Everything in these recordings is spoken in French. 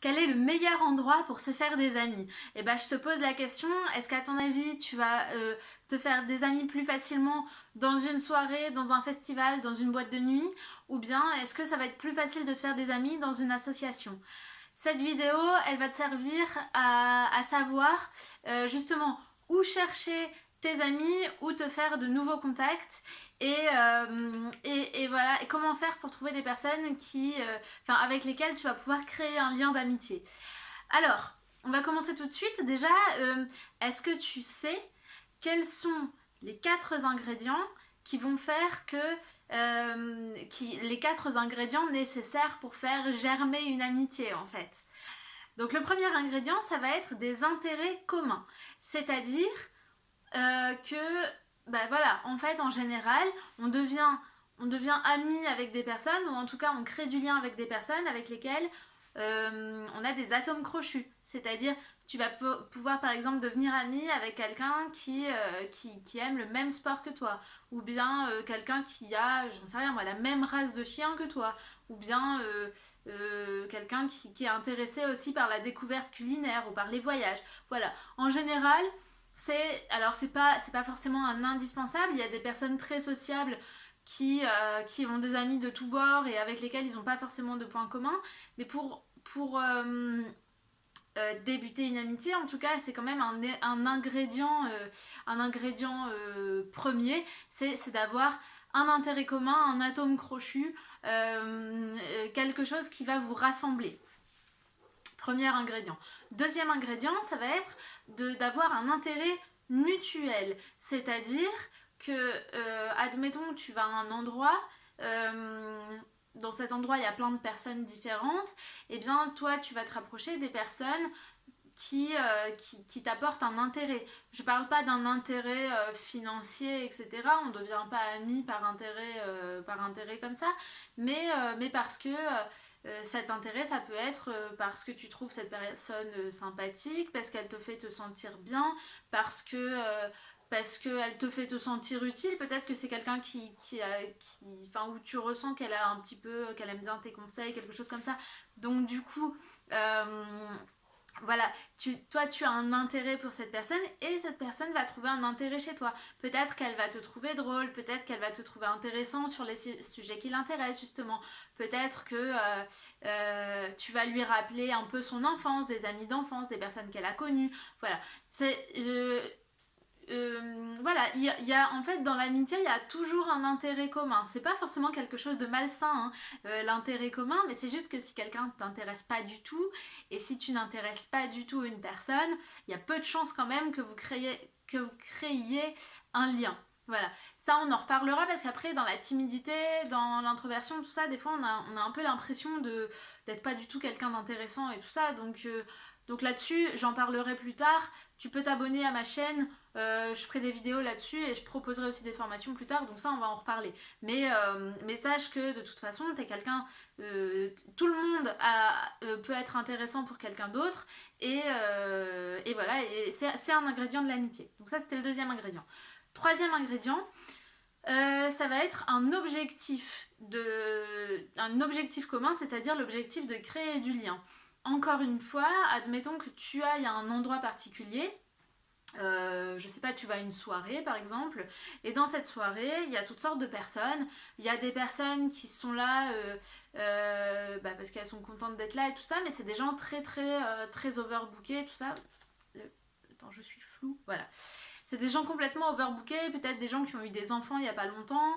Quel est le meilleur endroit pour se faire des amis? Eh ben, je te pose la question, est-ce qu'à ton avis, tu vas te faire des amis plus facilement dans une soirée, dans un festival, dans une boîte de nuit? Ou bien est-ce que ça va être plus facile de te faire des amis dans une association? Cette vidéo, elle va te servir à savoir justement où chercher tes amis, où te faire de nouveaux contacts et voilà, et comment faire pour trouver des personnes avec lesquelles tu vas pouvoir créer un lien d'amitié. Alors, on va commencer tout de suite. Déjà, est-ce que tu sais quels sont les 4 ingrédients qui vont faire que les 4 ingrédients nécessaires pour faire germer une amitié en fait. Donc le premier ingrédient, ça va être des intérêts communs. C'est-à-dire que, ben voilà, en fait, en général, on devient ami avec des personnes, ou en tout cas, on crée du lien avec des personnes avec lesquelles on a des atomes crochus. C'est-à-dire, tu vas pouvoir par exemple devenir ami avec quelqu'un qui aime le même sport que toi, ou bien quelqu'un qui a, j'en sais rien moi, la même race de chien que toi, ou bien quelqu'un qui est intéressé aussi par la découverte culinaire ou par les voyages. Voilà, en général, c'est pas forcément un indispensable. Il y a des personnes très sociables qui ont des amis de tous bords et avec lesquels ils n'ont pas forcément de points communs. Mais pour débuter une amitié, en tout cas, c'est quand même un ingrédient, premier, c'est d'avoir un intérêt commun, un atome crochu, quelque chose qui va vous rassembler. Premier ingrédient. Deuxième ingrédient, ça va être d'avoir un intérêt mutuel. C'est-à-dire que, admettons, tu vas à un endroit, dans cet endroit, il y a plein de personnes différentes, et bien toi, tu vas te rapprocher des personnes qui t'apportent un intérêt. Je parle pas d'un intérêt financier, etc. On ne devient pas amis par intérêt comme ça, mais parce que cet intérêt, ça peut être parce que tu trouves cette personne sympathique, parce qu'elle te fait te sentir bien, parce qu'elle te fait te sentir utile. Peut-être que c'est quelqu'un où tu ressens qu'elle a un petit peu, qu'elle aime bien tes conseils, quelque chose comme ça. Donc du coup, voilà, toi tu as un intérêt pour cette personne et cette personne va trouver un intérêt chez toi. Peut-être qu'elle va te trouver drôle, peut-être qu'elle va te trouver intéressant sur les sujets qui l'intéressent justement. Peut-être que tu vas lui rappeler un peu son enfance, des amis d'enfance, des personnes qu'elle a connues. Voilà, voilà, en fait dans l'amitié il y a toujours un intérêt commun. C'est pas forcément quelque chose de malsain, hein, l'intérêt commun, mais c'est juste que si quelqu'un ne t'intéresse pas du tout, et si tu n'intéresses pas du tout une personne, il y a peu de chances quand même que vous créiez un lien. Voilà, ça on en reparlera parce qu'après dans la timidité, dans l'introversion, tout ça, des fois on a un peu l'impression d'être pas du tout quelqu'un d'intéressant et tout ça, donc là-dessus, j'en parlerai plus tard. Tu peux t'abonner à ma chaîne, je ferai des vidéos là-dessus et je proposerai aussi des formations plus tard, donc ça on va en reparler. Mais sache que de toute façon, t'es quelqu'un, tout le monde peut être intéressant pour quelqu'un d'autre et voilà, et c'est un ingrédient de l'amitié. Donc ça c'était le deuxième ingrédient. Troisième ingrédient, ça va être un objectif commun, c'est-à-dire l'objectif de créer du lien. Encore une fois, admettons que tu ailles à un endroit particulier, je sais pas, tu vas à une soirée par exemple, et dans cette soirée, il y a toutes sortes de personnes. Il y a des personnes qui sont là parce qu'elles sont contentes d'être là et tout ça, mais c'est des gens très overbookés, tout ça. Attends, je suis floue, voilà. C'est des gens complètement overbookés, peut-être des gens qui ont eu des enfants il y a pas longtemps,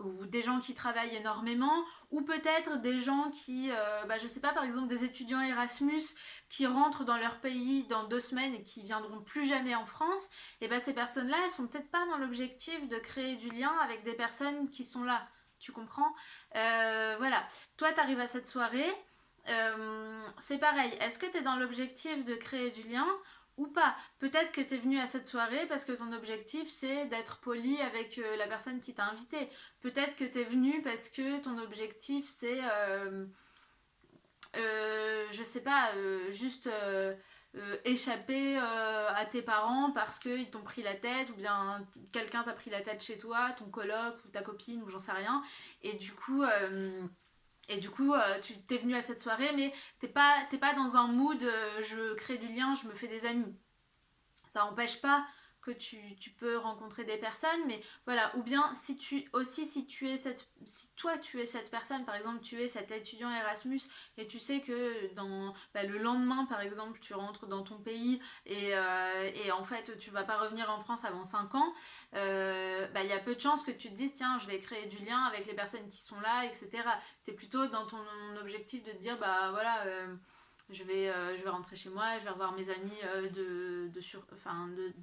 ou des gens qui travaillent énormément, ou peut-être des gens je sais pas, par exemple des étudiants Erasmus qui rentrent dans leur pays dans 2 semaines et qui viendront plus jamais en France, et ces personnes-là, elles sont peut-être pas dans l'objectif de créer du lien avec des personnes qui sont là, tu comprends? Voilà, toi t'arrives à cette soirée, c'est pareil, est-ce que t'es dans l'objectif de créer du lien ou pas? Peut-être que tu es venu à cette soirée parce que ton objectif c'est d'être poli avec la personne qui t'a invité. Peut-être que tu es venu parce que ton objectif c'est, je sais pas, juste échapper à tes parents parce qu'ils t'ont pris la tête, ou bien quelqu'un t'a pris la tête chez toi, ton coloc ou ta copine ou j'en sais rien. Et du coup, Et du coup, tu t'es venu à cette soirée, mais t'es pas dans un mood je crée du lien, je me fais des amis. Ça n'empêche pas que tu peux rencontrer des personnes, mais voilà, ou bien si toi tu es cette personne, par exemple tu es cet étudiant Erasmus et tu sais que le lendemain par exemple tu rentres dans ton pays et en fait tu vas pas revenir en France avant 5 ans, il y a peu de chances que tu te dises tiens je vais créer du lien avec les personnes qui sont là, etc. T'es plutôt dans ton objectif de te dire bah voilà, je vais rentrer chez moi, je vais revoir mes amis de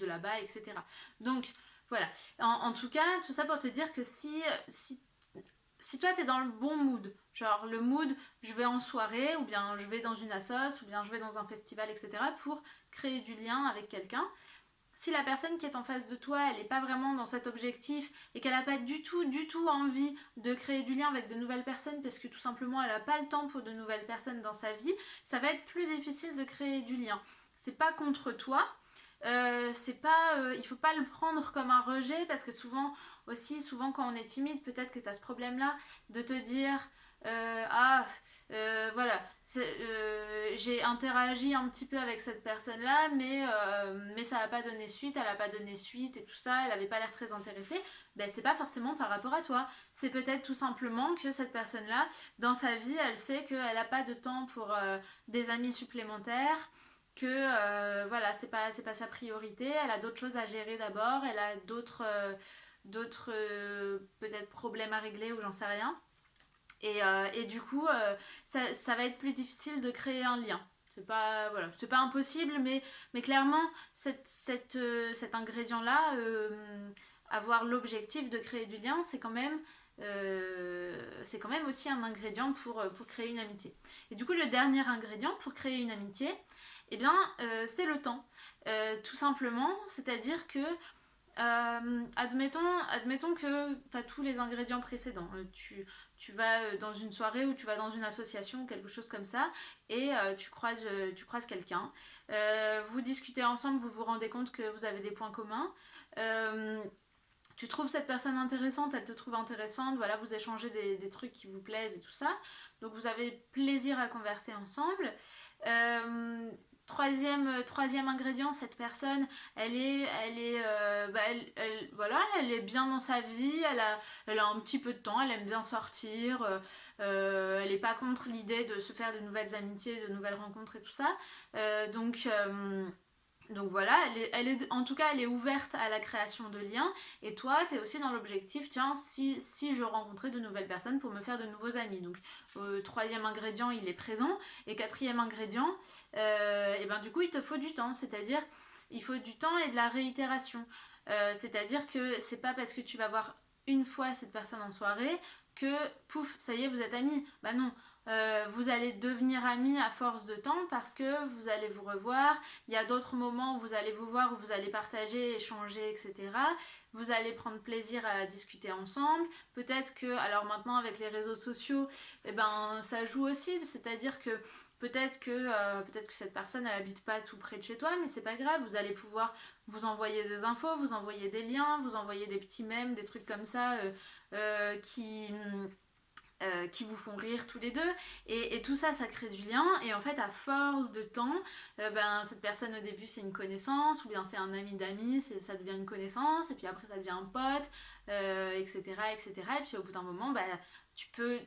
là-bas, etc. Donc voilà. En tout cas, tout ça pour te dire que si toi t'es dans le bon mood, genre le mood je vais en soirée, ou bien je vais dans une assoce, ou bien je vais dans un festival, etc., pour créer du lien avec quelqu'un, si la personne qui est en face de toi, elle n'est pas vraiment dans cet objectif et qu'elle n'a pas du tout envie de créer du lien avec de nouvelles personnes parce que tout simplement elle n'a pas le temps pour de nouvelles personnes dans sa vie, ça va être plus difficile de créer du lien. C'est pas contre toi, il faut pas le prendre comme un rejet parce que souvent quand on est timide, peut-être que tu as ce problème-là de te dire voilà, j'ai interagi un petit peu avec cette personne-là, mais ça n'a pas donné suite, elle n'a pas donné suite et tout ça, elle n'avait pas l'air très intéressée. Ben, c'est pas forcément par rapport à toi. C'est peut-être tout simplement que cette personne-là, dans sa vie, elle sait qu'elle n'a pas de temps pour des amis supplémentaires, que voilà, c'est pas sa priorité, elle a d'autres choses à gérer d'abord, elle a d'autres peut-être problèmes à régler ou j'en sais rien. Et du coup, ça va être plus difficile de créer un lien. C'est pas impossible, mais clairement, cet ingrédient-là, avoir l'objectif de créer du lien, c'est quand même aussi un ingrédient pour créer une amitié. Et du coup, le dernier ingrédient pour créer une amitié, eh bien, c'est le temps. Tout simplement, c'est-à-dire que admettons que tu as tous les ingrédients précédents. Tu vas dans une soirée ou tu vas dans une association ou quelque chose comme ça et tu croises quelqu'un. Vous discutez ensemble, vous vous rendez compte que vous avez des points communs. Euh, tu trouves cette personne intéressante, elle te trouve intéressante, voilà, vous échangez des trucs qui vous plaisent et tout ça. Donc vous avez plaisir à converser ensemble. Troisième ingrédient, cette personne, elle est bien dans sa vie, elle a un petit peu de temps, elle aime bien sortir, elle n'est pas contre l'idée de se faire de nouvelles amitiés, de nouvelles rencontres et tout ça. Donc voilà, en tout cas, elle est ouverte à la création de liens. Et toi, tu es aussi dans l'objectif, tiens, si je rencontrais de nouvelles personnes pour me faire de nouveaux amis. Donc, troisième ingrédient, il est présent. Et quatrième ingrédient, et ben, du coup, il te faut du temps. C'est-à-dire, il faut du temps et de la réitération. C'est-à-dire que c'est pas parce que tu vas voir une fois cette personne en soirée que, pouf, ça y est, vous êtes amis. Bah non. Vous allez devenir amis à force de temps parce que vous allez vous revoir. Il y a d'autres moments où vous allez vous voir, où vous allez partager, échanger, etc. Vous allez prendre plaisir à discuter ensemble. Peut-être que, alors maintenant avec les réseaux sociaux, eh ben, ça joue aussi. C'est-à-dire que peut-être que cette personne elle habite pas tout près de chez toi, mais c'est pas grave. Vous allez pouvoir vous envoyer des infos, vous envoyer des liens, vous envoyer des petits mèmes, des trucs comme ça qui vous font rire tous les deux et tout ça crée du lien et en fait à force de temps cette personne au début c'est une connaissance ou bien c'est un ami d'amis, ça devient une connaissance et puis après ça devient un pote etc et puis au bout d'un moment tu peux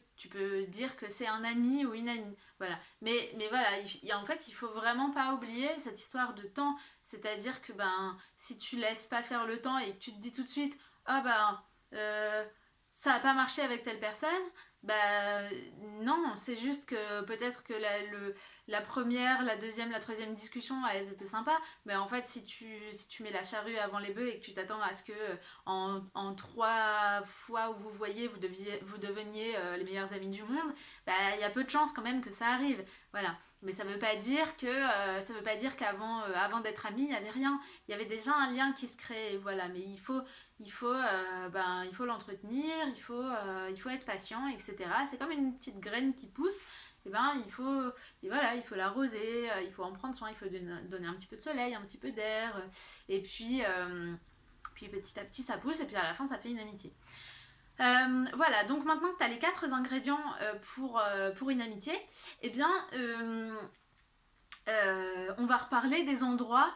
dire que c'est un ami ou une amie, voilà, mais voilà, en fait il faut vraiment pas oublier cette histoire de temps, c'est à dire que si tu laisses pas faire le temps et que tu te dis tout de suite euh, ça a pas marché avec telle personne, bah non, c'est juste que peut-être que la première, la deuxième, la troisième discussion, elles étaient sympas, mais en fait si tu mets la charrue avant les bœufs et que tu t'attends à ce que en 3 fois où vous voyez, vous deveniez les meilleurs amis du monde, bah il y a peu de chances quand même que ça arrive, voilà. Mais ça veut pas dire qu'avant d'être amis, il n'y avait rien. Il y avait déjà un lien qui se créait, voilà. Mais il faut l'entretenir, il faut être patient, etc. C'est comme une petite graine qui pousse. Il faut l'arroser, il faut en prendre soin, il faut donner un petit peu de soleil, un petit peu d'air, et puis petit à petit ça pousse, et puis à la fin ça fait une amitié. Voilà, donc maintenant que tu as les 4 ingrédients pour une amitié, eh bien, on va reparler des endroits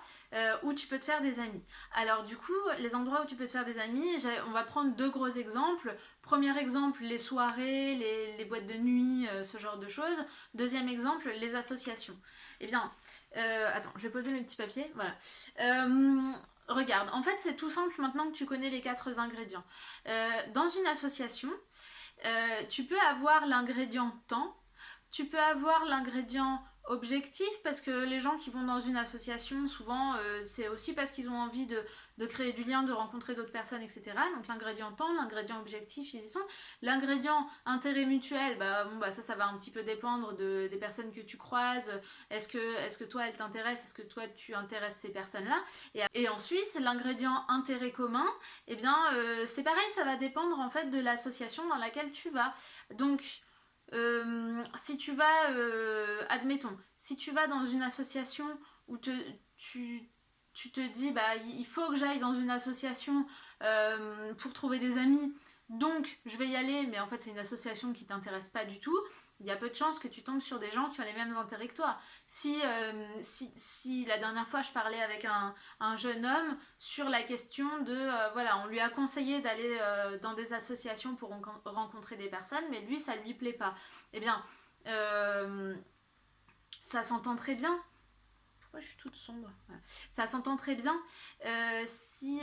où tu peux te faire des amis. Alors du coup, les endroits où tu peux te faire des amis, on va prendre 2 gros exemples. Premier exemple, les soirées, les boîtes de nuit, ce genre de choses. Deuxième exemple, les associations. Eh bien, attends, je vais poser mes petits papiers. Voilà. Regarde, en fait c'est tout simple maintenant que tu connais les 4 ingrédients. Dans une association, tu peux avoir l'ingrédient temps, tu peux avoir l'ingrédient objectif parce que les gens qui vont dans une association, souvent c'est aussi parce qu'ils ont envie de créer du lien, de rencontrer d'autres personnes, etc. Donc l'ingrédient temps, l'ingrédient objectif, ils y sont. L'ingrédient intérêt mutuel, ça va un petit peu dépendre des personnes que tu croises. Est-ce que toi elle t'intéresse, est-ce que toi tu intéresses ces personnes-là, et ensuite l'ingrédient intérêt commun, eh bien c'est pareil, ça va dépendre en fait de l'association dans laquelle tu vas. Donc si tu vas, admettons, si tu vas dans une association où tu te dis, il faut que j'aille dans une association pour trouver des amis, donc je vais y aller, mais en fait c'est une association qui t'intéresse pas du tout, il y a peu de chances que tu tombes sur des gens qui ont les mêmes intérêts que toi. Si la dernière fois je parlais avec un jeune homme sur la question de, voilà, on lui a conseillé d'aller dans des associations pour rencontrer des personnes, mais lui ça lui plaît pas. Eh bien, ça s'entend très bien. Pourquoi je suis toute sombre? Voilà. Ça s'entend très bien si...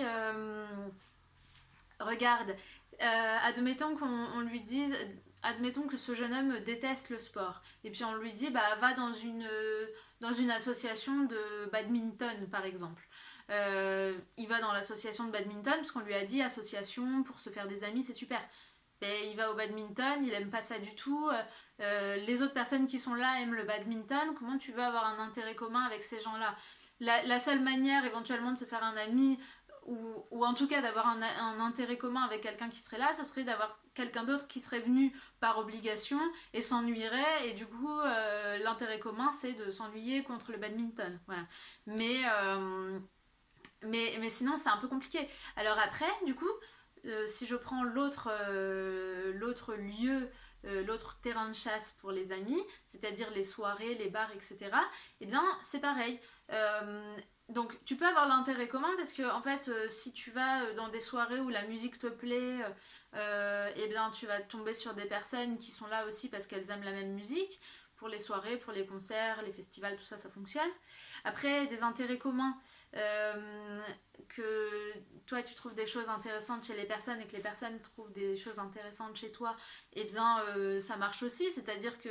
regarde, admettons qu'on lui dise... Admettons que ce jeune homme déteste le sport. Et puis on lui dit, va dans une association de badminton, par exemple. Il va dans l'association de badminton parce qu'on lui a dit association pour se faire des amis, c'est super. Et il va au badminton, il aime pas ça du tout. Les autres personnes qui sont là aiment le badminton. Comment tu veux avoir un intérêt commun avec ces gens-là? La seule manière éventuellement de se faire un ami, ou en tout cas d'avoir un intérêt commun avec quelqu'un qui serait là, ce serait d'avoir quelqu'un d'autre qui serait venu par obligation et s'ennuierait, et du coup l'intérêt commun c'est de s'ennuyer contre le badminton. Voilà. Mais sinon c'est un peu compliqué. Alors après, du coup, si je prends l'autre lieu, l'autre terrain de chasse pour les amis, c'est-à-dire les soirées, les bars, etc., eh bien c'est pareil. Donc tu peux avoir l'intérêt commun parce que en fait si tu vas dans des soirées où la musique te plaît, eh bien tu vas tomber sur des personnes qui sont là aussi parce qu'elles aiment la même musique. Pour les soirées, pour les concerts, les festivals, tout ça, ça fonctionne. Après, des intérêts communs, que toi tu trouves des choses intéressantes chez les personnes et que les personnes trouvent des choses intéressantes chez toi, eh bien ça marche aussi. C'est-à-dire que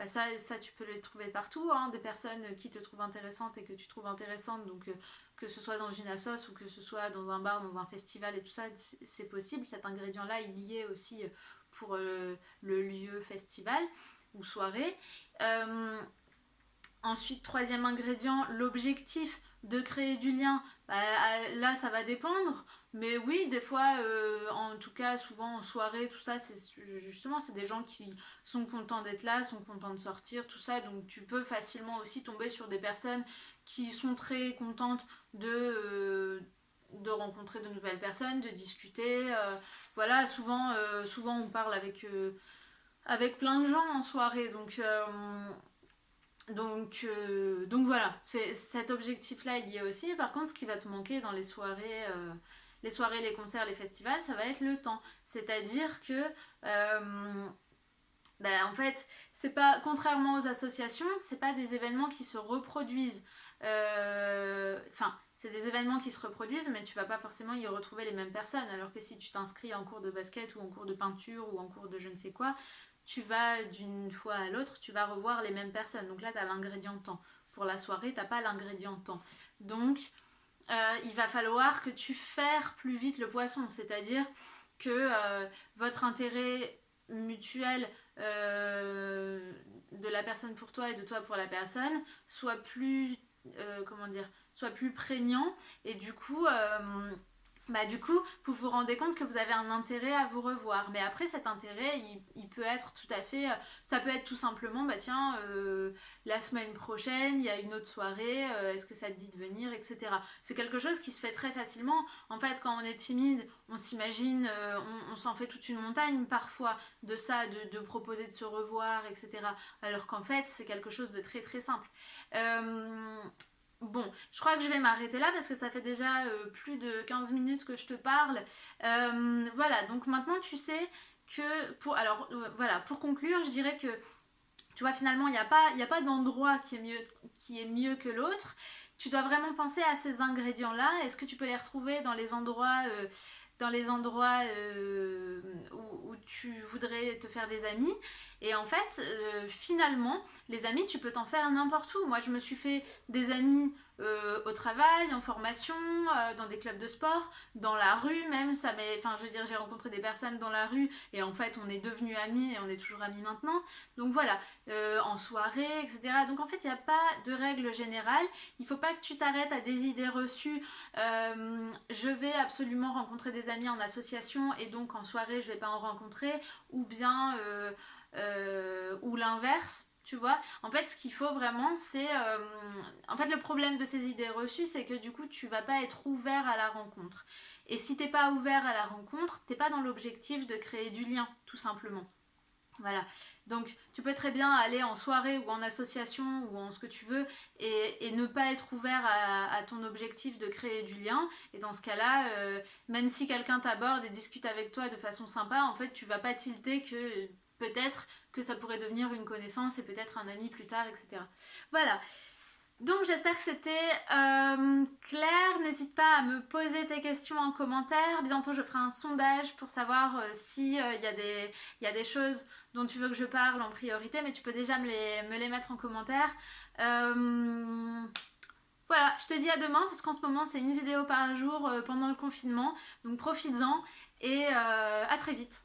ça tu peux les trouver partout, hein, des personnes qui te trouvent intéressantes et que tu trouves intéressantes. Donc que ce soit dans une assoce ou que ce soit dans un bar, dans un festival et tout ça, c'est possible. Cet ingrédient-là, il y est aussi pour le lieu festival ou soirée. Ensuite, troisième ingrédient, l'objectif de créer du lien. Là, ça va dépendre. Mais oui, des fois, en tout cas, souvent en soirée, tout ça, c'est des gens qui sont contents d'être là, sont contents de sortir, tout ça. Donc tu peux facilement aussi tomber sur des personnes qui sont très contentes de rencontrer de nouvelles personnes, de discuter. Voilà, souvent on parle avec plein de gens en soirée. Donc voilà, cet objectif-là, il y est aussi. Par contre, ce qui va te manquer dans les soirées, les concerts, les festivals, ça va être le temps. C'est-à-dire que, en fait, c'est pas, contrairement aux associations, c'est pas des événements qui se reproduisent. C'est des événements qui se reproduisent, mais tu vas pas forcément y retrouver les mêmes personnes. Alors que si tu t'inscris en cours de basket ou en cours de peinture ou en cours de je ne sais quoi, tu vas d'une fois à l'autre, tu vas revoir les mêmes personnes. Donc là, tu as l'ingrédient temps. Pour la soirée, tu n'as pas l'ingrédient temps. Donc, il va falloir que tu ferres plus vite le poisson. C'est-à-dire que votre intérêt mutuel de la personne pour toi et de toi pour la personne soit plus, soit plus prégnant. Et du coup, bah du coup, vous vous rendez compte que vous avez un intérêt à vous revoir. Mais après, cet intérêt, il peut être tout à fait... ça peut être tout simplement, bah tiens, la semaine prochaine, il y a une autre soirée, est-ce que ça te dit de venir, etc. C'est quelque chose qui se fait très facilement. En fait, quand on est timide, on s'imagine, on s'en fait toute une montagne parfois de ça, de proposer de se revoir, etc. Alors qu'en fait, c'est quelque chose de très très simple. Bon, je crois que je vais m'arrêter là parce que ça fait déjà plus de 15 minutes que je te parle. Voilà, donc maintenant tu sais que alors voilà, pour conclure, je dirais que tu vois, finalement, il y a pas d'endroit qui est mieux que l'autre. Tu dois vraiment penser à ces ingrédients-là. Est-ce que tu peux les retrouver dans les endroits où tu voudrais te faire des amis? Et en fait, finalement, les amis, tu peux t'en faire n'importe où. Moi, je me suis fait des amis au travail, en formation, dans des clubs de sport, dans la rue même. Enfin, je veux dire, j'ai rencontré des personnes dans la rue et en fait, on est devenus amis et on est toujours amis maintenant. Donc voilà, en soirée, etc. Donc en fait, il n'y a pas de règle générale. Il ne faut pas que tu t'arrêtes à des idées reçues. Je vais absolument rencontrer des amis en association et donc en soirée, je ne vais pas en rencontrer. Ou bien, ou l'inverse. Tu vois, en fait, ce qu'il faut vraiment, c'est... en fait, le problème de ces idées reçues, c'est que du coup, tu vas pas être ouvert à la rencontre. Et si t'es pas ouvert à la rencontre, t'es pas dans l'objectif de créer du lien, tout simplement. Voilà, donc tu peux très bien aller en soirée ou en association ou en ce que tu veux et ne pas être ouvert à ton objectif de créer du lien. Et dans ce cas-là, même si quelqu'un t'aborde et discute avec toi de façon sympa, en fait, tu vas pas tilter que peut-être que ça pourrait devenir une connaissance et peut-être un ami plus tard, etc. Voilà, donc j'espère que c'était clair. N'hésite pas à me poser tes questions en commentaire. Bientôt je ferai un sondage pour savoir si y a des choses dont tu veux que je parle en priorité, mais tu peux déjà me les mettre en commentaire. Voilà, je te dis à demain parce qu'en ce moment c'est une vidéo par jour pendant le confinement. Donc profites-en et à très vite.